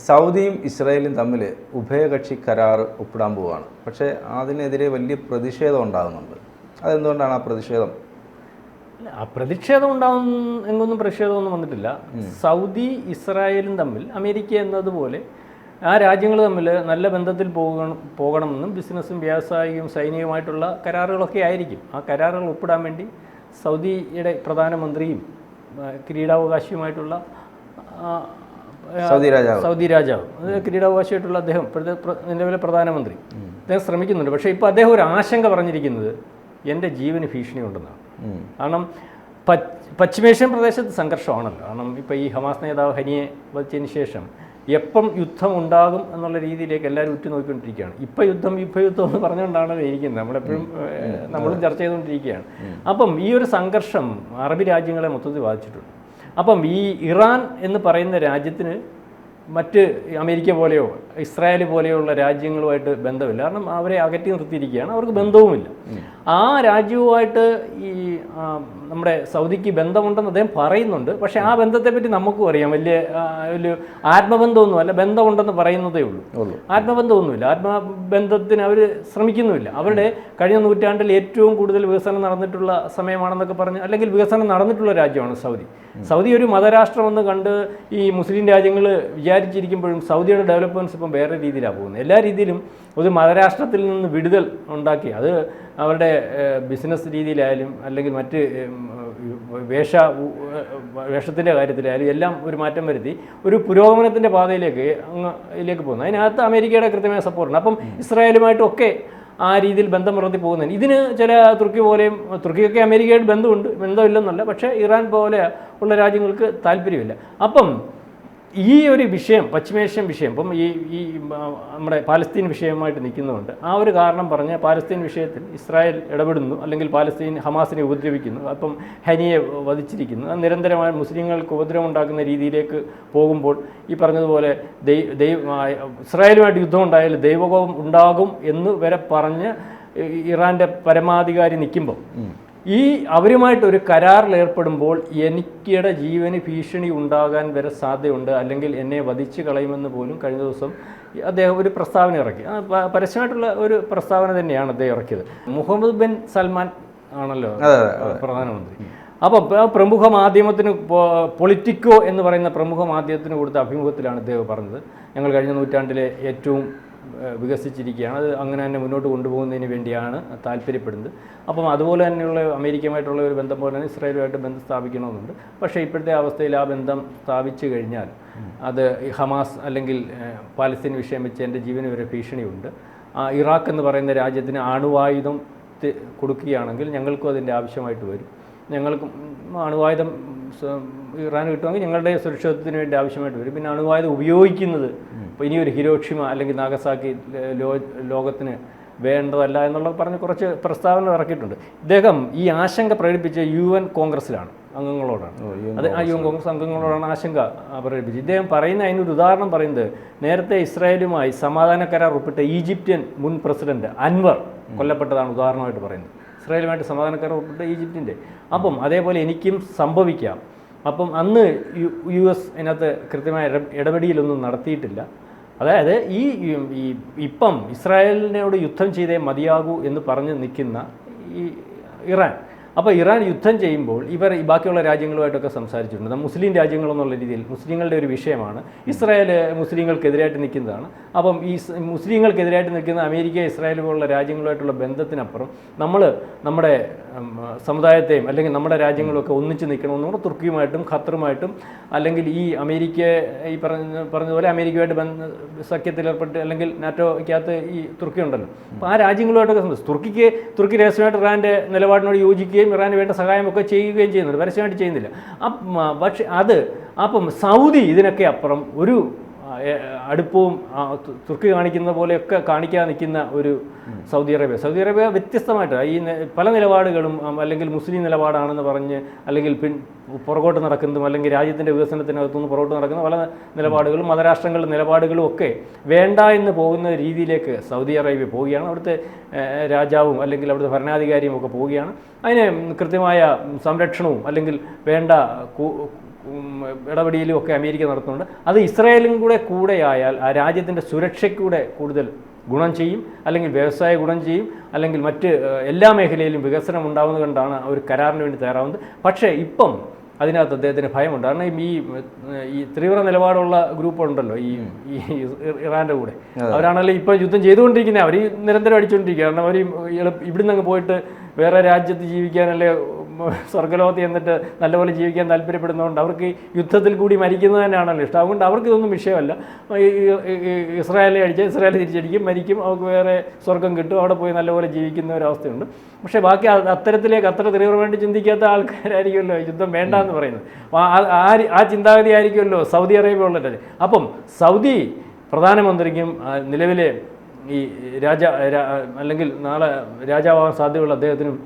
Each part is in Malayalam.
സൗദിയും ഇസ്രായേലും തമ്മിൽ ഉഭയകക്ഷി കരാർ ഒപ്പിടാൻ പോവുകയാണ്. പക്ഷേ അതിനെതിരെ വലിയ പ്രതിഷേധം ഉണ്ടാകുന്നുണ്ട്. അതെന്തുകൊണ്ടാണ് ആ പ്രതിഷേധം? ആ പ്രതിഷേധം ഉണ്ടാകും എങ്ങൊന്നും പ്രതിഷേധമൊന്നും വന്നിട്ടില്ല. സൗദി ഇസ്രായേലും തമ്മിൽ അമേരിക്ക എന്നതുപോലെ ആ രാജ്യങ്ങൾ തമ്മിൽ നല്ല ബന്ധത്തിൽ പോകണമെന്നും ബിസിനസ്സും വ്യാവസായികവും സൈനികവുമായിട്ടുള്ള കരാറുകളൊക്കെ ആയിരിക്കും. ആ കരാറുകൾ ഒപ്പിടാൻ വേണ്ടി സൗദിയുടെ പ്രധാനമന്ത്രിയും കിരീടാവകാശിയുമായിട്ടുള്ള സൗദി രാജാവ് കിരീടാവകാശിയായിട്ടുള്ള അദ്ദേഹം നിലവിലെ പ്രധാനമന്ത്രി അദ്ദേഹം ശ്രമിക്കുന്നുണ്ട്. പക്ഷേ ഇപ്പോൾ അദ്ദേഹം ഒരു ആശങ്ക പറഞ്ഞിരിക്കുന്നത് എൻ്റെ ജീവന് ഭീഷണി ഉണ്ടെന്നാണ്. കാരണം പശ്ചിമേഷ്യൻ പ്രദേശത്ത് സംഘർഷമാണല്ലോ. കാരണം ഇപ്പോൾ ഈ ഹമാസ് നേതാവ് ഹനിയെ വധിച്ചതിന് ശേഷം എപ്പം യുദ്ധം ഉണ്ടാകും എന്നുള്ള രീതിയിലേക്ക് എല്ലാവരും ഉറ്റുനോക്കിക്കൊണ്ടിരിക്കുകയാണ്. ഇപ്പം യുദ്ധം എന്ന് പറഞ്ഞുകൊണ്ടാണല്ലോ ഇരിക്കുന്നത്. നമ്മളും ചർച്ച ചെയ്തുകൊണ്ടിരിക്കുകയാണ്. അപ്പം ഈ ഒരു സംഘർഷം അറബ് രാജ്യങ്ങളെ മൊത്തത്തിൽ ബാധിച്ചിട്ടുണ്ട്. അപ്പം ഈ ഇറാൻ എന്ന് പറയുന്ന രാജ്യത്തിന് മറ്റ് അമേരിക്ക പോലെയോ ഇസ്രായേൽ പോലെയുള്ള രാജ്യങ്ങളുമായിട്ട് ബന്ധമില്ല. കാരണം അവരെ അകറ്റി നിർത്തിയിരിക്കുകയാണ്, അവർക്ക് ബന്ധവുമില്ല. ആ രാജ്യവുമായിട്ട് ഈ നമ്മുടെ സൗദിക്ക് ബന്ധമുണ്ടെന്ന് അദ്ദേഹം പറയുന്നുണ്ട്. പക്ഷേ ആ ബന്ധത്തെപ്പറ്റി നമുക്കും അറിയാം, വലിയ ആത്മബന്ധമൊന്നുമല്ല, ബന്ധമുണ്ടെന്ന് പറയുന്നതേ ഉള്ളൂ. ആത്മബന്ധമൊന്നുമില്ല. ആത്മബന്ധത്തിന് അവർ ശ്രമിക്കുന്നുമില്ല. അവരുടെ കഴിഞ്ഞ നൂറ്റാണ്ടിൽ ഏറ്റവും കൂടുതൽ വികസനം നടന്നിട്ടുള്ള സമയമാണെന്നൊക്കെ പറഞ്ഞ്, അല്ലെങ്കിൽ വികസനം നടന്നിട്ടുള്ള രാജ്യമാണ് സൗദി ഒരു മതരാഷ്ട്രമെന്ന് കണ്ട് ഈ മുസ്ലിം രാജ്യങ്ങൾ വിചാരിച്ചിരിക്കുമ്പോഴും സൗദിയുടെ ഡെവലപ്മെൻറ്റ്സ് ഇപ്പം വേറെ രീതിയിലാണ് പോകുന്നത്. എല്ലാ രീതിയിലും ഒരു മതരാഷ്ട്രത്തിൽ നിന്ന് വിടുതൽ ഉണ്ടാക്കി, അത് അവരുടെ ബിസിനസ് രീതിയിലായാലും അല്ലെങ്കിൽ മറ്റ് വേഷത്തിൻ്റെ കാര്യത്തിലായാലും എല്ലാം ഒരു മാറ്റം വരുത്തി ഒരു പുരോഗമനത്തിൻ്റെ പാതയിലേക്ക് പോകുന്നു. അതിനകത്ത് അമേരിക്കയുടെ കൃത്യമായ സപ്പോർട്ടുണ്ട്. അപ്പം ഇസ്രായേലുമായിട്ടൊക്കെ ആ രീതിയിൽ ബന്ധം പുലർത്തി പോകുന്നതിന് ഇതിന് ചില തുർക്കിയൊക്കെ അമേരിക്കയായിട്ട് ബന്ധമില്ലെന്നല്ല, പക്ഷേ ഇറാൻ പോലെ ഉള്ള രാജ്യങ്ങൾക്ക് താല്പര്യമില്ല. അപ്പം ഈ ഒരു വിഷയം, പശ്ചിമേഷ്യൻ വിഷയം, ഇപ്പം ഈ നമ്മുടെ പാലസ്തീൻ വിഷയമായിട്ട് നിൽക്കുന്നുണ്ട്. ആ ഒരു കാരണം പറഞ്ഞ് പാലസ്തീൻ വിഷയത്തിൽ ഇസ്രായേൽ ഇടപെടുന്നു, അല്ലെങ്കിൽ പാലസ്തീൻ ഹമാസിനെ ഉപദ്രവിക്കുന്നു, അപ്പം ഹനിയെ വധിച്ചിരിക്കുന്നു. അത് നിരന്തരമായ മുസ്ലിങ്ങൾക്ക് ഉപദ്രവം ഉണ്ടാക്കുന്ന രീതിയിലേക്ക് പോകുമ്പോൾ ഈ പറഞ്ഞതുപോലെ ഇസ്രായേലുമായിട്ട് യുദ്ധം ഉണ്ടായാൽ ദൈവകോപം ഉണ്ടാകും എന്ന് വരെ പറഞ്ഞ് ഇറാൻ്റെ പരമാധികാരി നിൽക്കുമ്പോൾ ഈ അവരുമായിട്ടൊരു കരാറിൽ ഏർപ്പെടുമ്പോൾ എനിക്കിടെ ജീവന് ഭീഷണി ഉണ്ടാകാൻ വരെ സാധ്യതയുണ്ട്, അല്ലെങ്കിൽ എന്നെ വധിച്ച് കളയുമെന്ന് പോലും കഴിഞ്ഞ ദിവസം അദ്ദേഹം ഒരു പ്രസ്താവന ഇറക്കി. പരസ്യമായിട്ടുള്ള ഒരു പ്രസ്താവന തന്നെയാണ് അദ്ദേഹം ഇറക്കിയത്. മുഹമ്മദ് ബിൻ സൽമാൻ ആണല്ലോ പ്രധാനമന്ത്രി. അപ്പോൾ പ്രമുഖ മാധ്യമത്തിന് പൊളിറ്റിക്കോ എന്ന് പറയുന്ന പ്രമുഖ മാധ്യമത്തിന് കൊടുത്ത അഭിമുഖത്തിലാണ് ഇദ്ദേഹം പറഞ്ഞത്, ഞങ്ങൾ കഴിഞ്ഞ നൂറ്റാണ്ടിലെ ഏറ്റവും വികസിച്ചിരിക്കുകയാണ്, അത് അങ്ങനെ തന്നെ മുന്നോട്ട് കൊണ്ടുപോകുന്നതിന് വേണ്ടിയാണ് താല്പര്യപ്പെടുന്നത്. അപ്പം അതുപോലെ തന്നെയുള്ള അമേരിക്കയുമായിട്ടുള്ള ഒരു ബന്ധം പോലെ തന്നെ ഇസ്രായേലുമായിട്ട് ബന്ധം സ്ഥാപിക്കണമെന്നുണ്ട്. പക്ഷേ ഇപ്പോഴത്തെ അവസ്ഥയിൽ ആ ബന്ധം സ്ഥാപിച്ചു കഴിഞ്ഞാൽ അത് ഹമാസ് അല്ലെങ്കിൽ പാലസ്തീൻ വിഷയം വെച്ച് എൻ്റെ ജീവന് വരെ ഭീഷണിയുണ്ട്. ഇറാഖ് എന്ന് പറയുന്ന രാജ്യത്തിന് അണുവായുധം കൊടുക്കുകയാണെങ്കിൽ ഞങ്ങൾക്കും അതിൻ്റെ ആവശ്യമായിട്ട് വരും. ഞങ്ങൾക്ക് അണുവായുധം ഇറാൻ കിട്ടുമെങ്കിൽ ഞങ്ങളുടെ സുരക്ഷിതത്വത്തിന് വേണ്ടി ആവശ്യമായിട്ട് വരും. പിന്നെ അണുവായുധം ഉപയോഗിക്കുന്നത് ഇപ്പോൾ ഇനിയൊരു ഹിരോഷിമ അല്ലെങ്കിൽ നാഗസാക്കി ലോകത്തിന് വേണ്ടതല്ല എന്നുള്ള പറഞ്ഞ് കുറച്ച് പ്രസ്താവന ഇറക്കിയിട്ടുണ്ട്. ഇദ്ദേഹം ഈ ആശങ്ക പ്രകടിപ്പിച്ച UN കോൺഗ്രസ്സിലാണ് അംഗങ്ങളോടാണ്. അത് ആ UN കോൺഗ്രസ് അംഗങ്ങളോടാണ് ആശങ്ക പ്രകടിപ്പിച്ചത്. ഇദ്ദേഹം പറയുന്ന അതിനൊരു ഉദാഹരണം പറയുന്നത്, നേരത്തെ ഇസ്രായേലുമായി സമാധാന കരാർ ഒപ്പിട്ട ഈജിപ്ഷ്യൻ മുൻ പ്രസിഡന്റ് അൻവർ കൊല്ലപ്പെട്ടതാണ് ഉദാഹരണമായിട്ട് പറയുന്നത്. ഇസ്രായേലുമായിട്ട് സമാധാന കരാർ ഒപ്പിട്ട ഈജിപ്തിൻ്റെ. അപ്പം അതേപോലെ എനിക്കും സംഭവിക്കാം. അപ്പം അന്ന് US അതിനകത്ത് കൃത്യമായ ഇടപെടലൊന്നും നടത്തിയിട്ടില്ല. അതായത് ഇപ്പം ഇസ്രായേലിനോട് യുദ്ധം ചെയ്തേ മതിയാകൂ എന്ന് പറഞ്ഞ് നിൽക്കുന്ന ഈ ഇറാൻ. അപ്പോൾ ഇറാൻ യുദ്ധം ചെയ്യുമ്പോൾ ഇവർ ബാക്കിയുള്ള രാജ്യങ്ങളുമായിട്ടൊക്കെ സംസാരിച്ചിട്ടുണ്ട്. മുസ്ലിം രാജ്യങ്ങളെന്നുള്ള രീതിയിൽ മുസ്ലിങ്ങളുടെ ഒരു വിഷയമാണ്. ഇസ്രായേൽ മുസ്ലിങ്ങൾക്കെതിരായിട്ട് നിൽക്കുന്നതാണ്. അപ്പം ഈ മുസ്ലിങ്ങൾക്കെതിരായിട്ട് നിൽക്കുന്ന അമേരിക്ക, ഇസ്രായേൽ പോലുള്ള രാജ്യങ്ങളുമായിട്ടുള്ള ബന്ധത്തിനപ്പുറം നമ്മുടെ സമുദായത്തെയും അല്ലെങ്കിൽ നമ്മുടെ രാജ്യങ്ങളൊക്കെ ഒന്നിച്ച് നിൽക്കണമെന്ന് പറഞ്ഞാൽ തുർക്കിയുമായിട്ടും ഖത്തറുമായിട്ടും അല്ലെങ്കിൽ ഈ അമേരിക്ക ഈ പറഞ്ഞതുപോലെ അമേരിക്കയുമായിട്ട് സഖ്യത്തിലേർപ്പെട്ട് അല്ലെങ്കിൽ നാറ്റോയ്ക്കകത്ത് ഈ തുർക്കി ഉണ്ടല്ലോ. അപ്പോൾ ആ രാജ്യങ്ങളുമായിട്ടൊക്കെ തുർക്കി രഹസ്യമായിട്ട് ഇറാൻ്റെ നിലപാടിനോട് യോജിക്കുകയും ഇറാന് വേണ്ട സഹായമൊക്കെ ചെയ്യുകയും ചെയ്യുന്നുണ്ട്, പരസ്യമായിട്ട് ചെയ്യുന്നില്ല. പക്ഷേ അപ്പം സൗദി ഇതിനൊക്കെ അപ്പുറം ഒരു അടുപ്പവും തുർക്കി കാണിക്കുന്ന പോലെയൊക്കെ കാണിക്കാതെ നിൽക്കുന്ന ഒരു സൗദി അറേബ്യ വ്യത്യസ്തമായിട്ട് ഈ പല നിലപാടുകളും അല്ലെങ്കിൽ മുസ്ലിം നിലപാടാണെന്ന് പറഞ്ഞ് അല്ലെങ്കിൽ പുറകോട്ട് നടക്കുന്നതും അല്ലെങ്കിൽ രാജ്യത്തിൻ്റെ വികസനത്തിനകത്തുനിന്ന് പുറകോട്ട് നടക്കുന്ന പല നിലപാടുകളും മതരാഷ്ട്രങ്ങളുടെ നിലപാടുകളും ഒക്കെ വേണ്ട എന്ന് പോകുന്ന രീതിയിലേക്ക് സൗദി അറേബ്യ പോവുകയാണ്. അവിടുത്തെ രാജാവും അല്ലെങ്കിൽ അവിടുത്തെ ഭരണാധികാരിയും ഒക്കെ പോവുകയാണ്. അതിന് കൃത്യമായ സംരക്ഷണവും അല്ലെങ്കിൽ വേണ്ട ഇടപെടലും ഒക്കെ അമേരിക്ക നടത്തുന്നുണ്ട്. അത് ഇസ്രായേലും കൂടെയായാൽ ആ രാജ്യത്തിൻ്റെ സുരക്ഷയ്ക്കൂടെ കൂടുതൽ ഗുണം ചെയ്യും, അല്ലെങ്കിൽ വ്യവസായ ഗുണം ചെയ്യും, അല്ലെങ്കിൽ മറ്റ് എല്ലാ മേഖലയിലും വികസനം ഉണ്ടാകുന്നത് കൊണ്ടാണ് ഒരു കരാറിന് വേണ്ടി തയ്യാറാവുന്നത്. പക്ഷേ ഇപ്പം അതിനകത്ത് അദ്ദേഹത്തിന് ഭയമുണ്ട്. കാരണം ഈ തീവ്ര നിലപാടുള്ള ഗ്രൂപ്പുണ്ടല്ലോ ഈ ഇറാൻ്റെ കൂടെ, അവരാണല്ലോ ഇപ്പോൾ യുദ്ധം ചെയ്തുകൊണ്ടിരിക്കുന്നത്. അവർ നിരന്തരം അടിച്ചുകൊണ്ടിരിക്കുക. കാരണം അവർ ഇവിടുന്ന് അങ്ങ് പോയിട്ട് വേറെ രാജ്യത്ത് ജീവിക്കാനല്ലേ, സ്വർഗ്ഗലോകത്ത് എന്നിട്ട് നല്ലപോലെ ജീവിക്കാൻ താല്പര്യപ്പെടുന്നതുകൊണ്ട് അവർക്ക് യുദ്ധത്തിൽ കൂടി മരിക്കുന്നത് തന്നെയാണല്ലോ ഇഷ്ടം. അതുകൊണ്ട് അവർക്ക് ഇതൊന്നും വിഷയമല്ല. ഇസ്രായേലെ അടിച്ചാൽ ഇസ്രായേൽ തിരിച്ചടിക്കും, മരിക്കും, അവർക്ക് വേറെ സ്വർഗം കിട്ടും, അവിടെ പോയി നല്ലപോലെ ജീവിക്കുന്ന ഒരവസ്ഥയുണ്ട്. പക്ഷേ ബാക്കി അത്തരത്തിലേക്ക് അത്ര തീവ്രമായിട്ട് ചിന്തിക്കാത്ത ആൾക്കാരായിരിക്കുമല്ലോ യുദ്ധം വേണ്ട എന്ന് പറയുന്നത്. ആ ചിന്താഗതി ആയിരിക്കുമല്ലോ സൗദി അറേബ്യ ഉള്ളത്. അപ്പം സൗദി പ്രധാനമന്ത്രിക്കും നിലവിലെ ഈ അല്ലെങ്കിൽ നാളെ രാജാവാകാൻ സാധ്യതയുള്ള അദ്ദേഹത്തിനും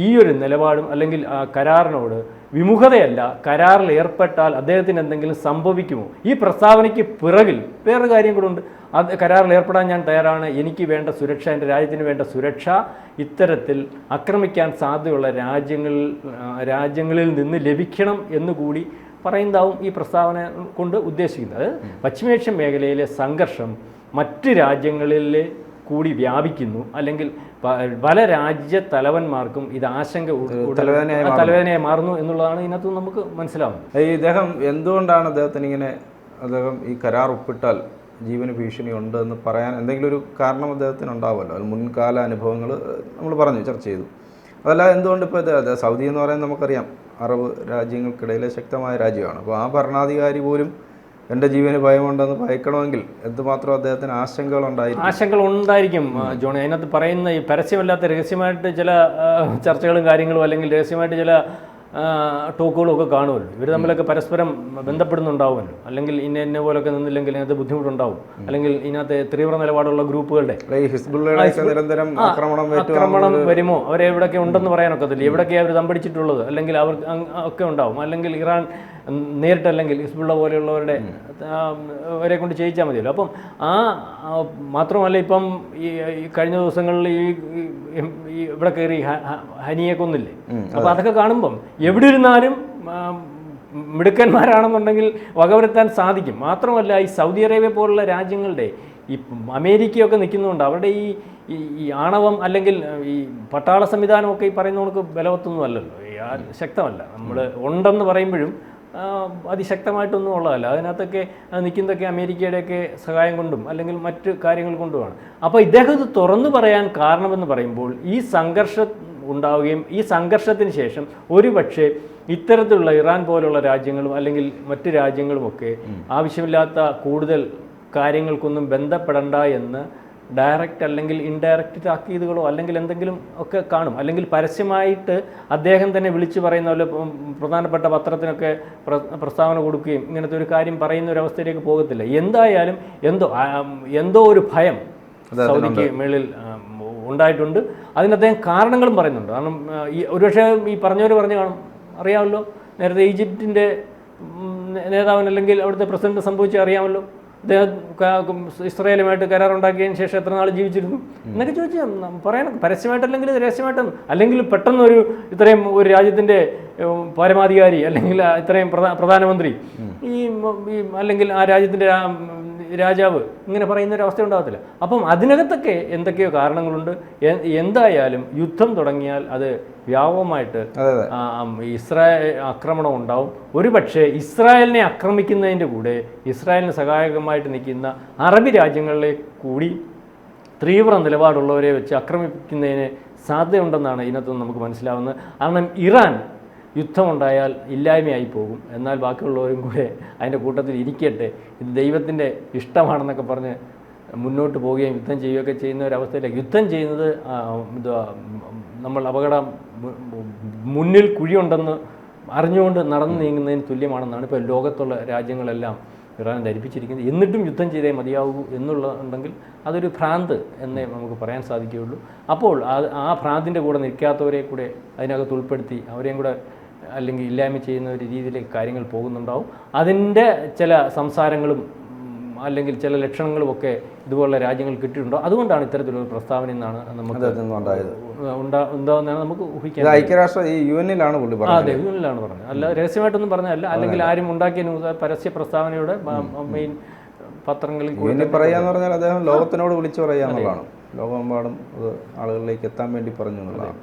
ഈ ഒരു നിലപാടും അല്ലെങ്കിൽ ആ കരാറിനോട് വിമുഖതയല്ല. കരാറിൽ ഏർപ്പെട്ടാൽ അദ്ദേഹത്തിന് എന്തെങ്കിലും സംഭവിക്കുമോ? ഈ പ്രസ്താവനയ്ക്ക് പിറകിൽ വേറൊരു കാര്യം കൂടെ ഉണ്ട്. അത് കരാറിൽ ഏർപ്പെടാൻ ഞാൻ തയ്യാറാണ്, എനിക്ക് വേണ്ട സുരക്ഷ, എൻ്റെ രാജ്യത്തിന് വേണ്ട സുരക്ഷ ഇത്തരത്തിൽ ആക്രമിക്കാൻ സാധ്യതയുള്ള രാജ്യങ്ങളിൽ നിന്ന് ലഭിക്കണം എന്നുകൂടി പറയുന്നതാവും ഈ പ്രസ്താവന കൊണ്ട് ഉദ്ദേശിക്കുന്നത്. പശ്ചിമേഷ്യൻ മേഖലയിലെ സംഘർഷം മറ്റ് രാജ്യങ്ങളിലെ കൂടി വ്യാപിക്കുന്നു, അല്ലെങ്കിൽ പല രാജ്യ തലവന്മാർക്കും ഇത് ആശങ്ക തലവേദനയായി മാറുന്നു എന്നുള്ളതാണ് ഇതിനകത്ത് നമുക്ക് മനസ്സിലാവുന്നത്. ഇദ്ദേഹം എന്തുകൊണ്ടാണ് അദ്ദേഹം ഈ കരാർ ഒപ്പിട്ടാൽ ജീവന് ഭീഷണി ഉണ്ട് എന്ന് പറയാൻ എന്തെങ്കിലും ഒരു കാരണം അദ്ദേഹത്തിന് ഉണ്ടാവുമല്ലോ. അത് മുൻകാല അനുഭവങ്ങൾ നമ്മൾ ചർച്ച ചെയ്തു. അതല്ല എന്തുകൊണ്ട് ഇപ്പോൾ സൗദി എന്ന് പറയുന്നത് നമുക്കറിയാം അറബ് രാജ്യങ്ങൾക്കിടയിലെ ശക്തമായ രാജ്യമാണ്. അപ്പോൾ ആ ഭരണാധികാരി പോലും എൻ്റെ ജീവന് ഭയമുണ്ടെന്ന് ഭയക്കണമെങ്കിൽ എന്തുമാത്രം അദ്ദേഹത്തിന് ആശങ്കകൾ ഉണ്ടായിരിക്കും ജോണി. അതിനകത്ത് പറയുന്ന ഈ പരസ്യമല്ലാത്ത രഹസ്യമായിട്ട് ചില ചർച്ചകളും കാര്യങ്ങളും, അല്ലെങ്കിൽ രഹസ്യമായിട്ട് ചില ടോക്കുകളും ഒക്കെ കാണുമല്ലോ. ഇവർ തമ്മിലൊക്കെ പരസ്പരം ബന്ധപ്പെടുന്നുണ്ടാവുമല്ലോ. അല്ലെങ്കിൽ ഇന്ന പോലൊക്കെ നിന്നില്ലെങ്കിൽ ഇതിനകത്ത് ബുദ്ധിമുട്ടുണ്ടാവും. അല്ലെങ്കിൽ ഇതിനകത്ത് തീവ്ര നിലപാടുള്ള ഗ്രൂപ്പുകളുടെ ആക്രമണം വരുമോ, അവരെ എവിടെയൊക്കെ ഉണ്ടെന്ന് പറയാനൊക്കത്തില്ല. എവിടെയൊക്കെയാണ് അവർ തമ്പടിച്ചിട്ടുള്ളത്, അല്ലെങ്കിൽ അവർ ഒക്കെ ഉണ്ടാവും. അല്ലെങ്കിൽ ഇറാൻ നേരിട്ടല്ലെങ്കിൽ ഹിസ്ബുള്ള പോലെയുള്ളവരുടെ അവരെ കൊണ്ട് ചെയ്യിച്ചാൽ മതിയല്ലോ. അപ്പം മാത്രമല്ല ഇപ്പം ഈ കഴിഞ്ഞ ദിവസങ്ങളിൽ ഈ ഇവിടെ കയറി ഹനിയെ കൊന്നില്ലേ. അപ്പം അതൊക്കെ കാണുമ്പം എവിടെ ഇരുന്നാലും മിടുക്കന്മാരാണെന്നുണ്ടെങ്കിൽ വകവരുത്താൻ സാധിക്കും. മാത്രമല്ല ഈ സൗദി അറേബ്യ പോലുള്ള രാജ്യങ്ങളുടെ ഈ അമേരിക്കയൊക്കെ നിൽക്കുന്നുണ്ട്. അവരുടെ ഈ ആണവം അല്ലെങ്കിൽ ഈ പട്ടാള സംവിധാനമൊക്കെ ഈ പറയുന്ന നമുക്ക് ബലവത്തൊന്നും അല്ലല്ലോ, ശക്തമല്ല. നമ്മൾ ഉണ്ടെന്ന് പറയുമ്പോഴും അതിശക്തമായിട്ടൊന്നും ഉള്ളതല്ല. അതിനകത്തൊക്കെ നിൽക്കുന്നതൊക്കെ അമേരിക്കയുടെയൊക്കെ സഹായം കൊണ്ടും അല്ലെങ്കിൽ മറ്റ് കാര്യങ്ങൾ കൊണ്ടുമാണ്. അപ്പോൾ ഇദ്ദേഹം ഇത് തുറന്നു പറയാൻ കാരണമെന്ന് പറയുമ്പോൾ ഈ സംഘർഷം ഉണ്ടാവുകയും ഈ സംഘർഷത്തിന് ശേഷം ഒരുപക്ഷെ ഇത്തരത്തിലുള്ള ഇറാൻ പോലുള്ള രാജ്യങ്ങളും അല്ലെങ്കിൽ മറ്റ് രാജ്യങ്ങളുമൊക്കെ ആവശ്യമില്ലാത്ത കൂടുതൽ കാര്യങ്ങൾക്കൊന്നും ബന്ധപ്പെടണ്ട എന്ന് ഡയറക്റ്റ് അല്ലെങ്കിൽ ഇൻഡയറക്റ്റ് താക്കീതുകളോ അല്ലെങ്കിൽ എന്തെങ്കിലും ഒക്കെ കാണും. അല്ലെങ്കിൽ പരസ്യമായിട്ട് അദ്ദേഹം തന്നെ വിളിച്ചു പറയുന്ന പോലെ പ്രധാനപ്പെട്ട പത്രത്തിനൊക്കെ പ്രസ്താവന കൊടുക്കുകയും ഇങ്ങനത്തെ ഒരു കാര്യം പറയുന്ന ഒരു അവസ്ഥയിലേക്ക് പോകത്തില്ല. എന്തായാലും എന്തോ ഒരു ഭയം സൗദിക്ക് മേളിൽ ഉണ്ടായിട്ടുണ്ട്. അതിന് അദ്ദേഹം കാരണങ്ങളും പറയുന്നുണ്ട്. കാരണം ഒരുപക്ഷെ ഈ പറഞ്ഞവർ പറഞ്ഞു കാണും, അറിയാമല്ലോ, നേരത്തെ ഈജിപ്തിൻ്റെ നേതാവിന് അല്ലെങ്കിൽ അവിടുത്തെ പ്രസിഡന്റ് സംഭവിച്ചത് അറിയാമല്ലോ. അദ്ദേഹം ഇസ്രായേലുമായിട്ട് കരാറുണ്ടാക്കിയതിന് ശേഷം എത്ര നാൾ ജീവിച്ചിരുന്നു എന്നൊക്കെ ചോദിച്ചാൽ പറയണം. പരസ്യമായിട്ടല്ലെങ്കിൽ രഹസ്യമായിട്ടൊന്നും, അല്ലെങ്കിൽ പെട്ടെന്നൊരു ഇത്രയും ഒരു രാജ്യത്തിൻ്റെ പരമാധികാരി അല്ലെങ്കിൽ ഇത്രയും പ്രധാനമന്ത്രി അല്ലെങ്കിൽ ആ രാജ്യത്തിൻ്റെ രാജാവ് ഇങ്ങനെ പറയുന്നൊരവസ്ഥ ഉണ്ടാകത്തില്ല. അപ്പം അതിനകത്തൊക്കെ എന്തൊക്കെയോ കാരണങ്ങളുണ്ട്. എന്തായാലും യുദ്ധം തുടങ്ങിയാൽ അത് വ്യാപകമായിട്ട് ആക്രമണം ഉണ്ടാവും. ഒരുപക്ഷെ ഇസ്രായേലിനെ ആക്രമിക്കുന്നതിൻ്റെ കൂടെ ഇസ്രായേലിന് സഹായകമായിട്ട് നിൽക്കുന്ന അറബി രാജ്യങ്ങളിലെ കൂടി തീവ്ര നിലപാടുള്ളവരെ വെച്ച് ആക്രമിക്കുന്നതിന് സാധ്യതയുണ്ടെന്നാണ് ഇതിനകത്ത് നമുക്ക് മനസ്സിലാവുന്നത്. കാരണം ഇറാൻ യുദ്ധമുണ്ടായാൽ ഇല്ലായ്മയായി പോകും. എന്നാൽ ബാക്കിയുള്ളവരും കൂടെ അതിൻ്റെ കൂട്ടത്തിൽ ഇരിക്കട്ടെ, ഇത് ദൈവത്തിൻ്റെ ഇഷ്ടമാണെന്നൊക്കെ പറഞ്ഞ് മുന്നോട്ട് പോവുകയും യുദ്ധം ചെയ്യുകയൊക്കെ ചെയ്യുന്ന ഒരവസ്ഥയിലേക്ക്, യുദ്ധം ചെയ്യുന്നത് നമ്മൾ അപകടം മുന്നിൽ കുഴിയുണ്ടെന്ന് അറിഞ്ഞുകൊണ്ട് നടന്നു നീങ്ങുന്നതിന് തുല്യമാണെന്നാണ് ഇപ്പോൾ ലോകത്തുള്ള രാജ്യങ്ങളെല്ലാം ഇറാൻ ധരിപ്പിച്ചിരിക്കുന്നത്. എന്നിട്ടും യുദ്ധം ചെയ്തേ മതിയാവൂ എന്നുള്ളതുണ്ടെങ്കിൽ അതൊരു ഭ്രാന്ത് എന്നേ നമുക്ക് പറയാൻ സാധിക്കുകയുള്ളൂ. അപ്പോൾ ആ ഭ്രാന്തിൻ്റെ കൂടെ നിൽക്കാത്തവരെ കൂടെ അതിനകത്ത് ഉൾപ്പെടുത്തി അവരെയും കൂടെ അല്ലെങ്കിൽ ഇല്ലായ്മ ചെയ്യുന്ന ഒരു രീതിയിലേക്ക് കാര്യങ്ങൾ പോകുന്നുണ്ടാവും. അതിൻ്റെ ചില സംസാരങ്ങളും അല്ലെങ്കിൽ ചില ലക്ഷണങ്ങളുമൊക്കെ ഇതുപോലുള്ള രാജ്യങ്ങൾ കിട്ടിയിട്ടുണ്ടോ? അതുകൊണ്ടാണ് ഇത്തരത്തിലുള്ള പ്രസ്താവന എന്നാണ് നമുക്ക് ഉണ്ടാവുന്നതാണ് നമുക്ക് ഊഹിക്കാൻ. ഐക്യരാഷ്ട്ര ഈ UN-ലാണ് പുള്ളി പറഞ്ഞത്. അതെ, UN-ലാണ് പറഞ്ഞത്, അല്ല രഹസ്യമായിട്ടൊന്നും പറഞ്ഞതല്ല, അല്ലെങ്കിൽ ആരും ഉണ്ടാക്കിയ പരസ്യ പ്രസ്താവനയുടെ മെയിൻ പത്രങ്ങളിൽ പറയാന്ന് പറഞ്ഞാൽ അദ്ദേഹം ലോകത്തിനോട് വിളിച്ചു പറയാന്നുള്ളതാണ്. ലോകമെമ്പാടും അത് ആളുകളിലേക്ക് എത്താൻ വേണ്ടി പറഞ്ഞു എന്നുള്ളതാണ്.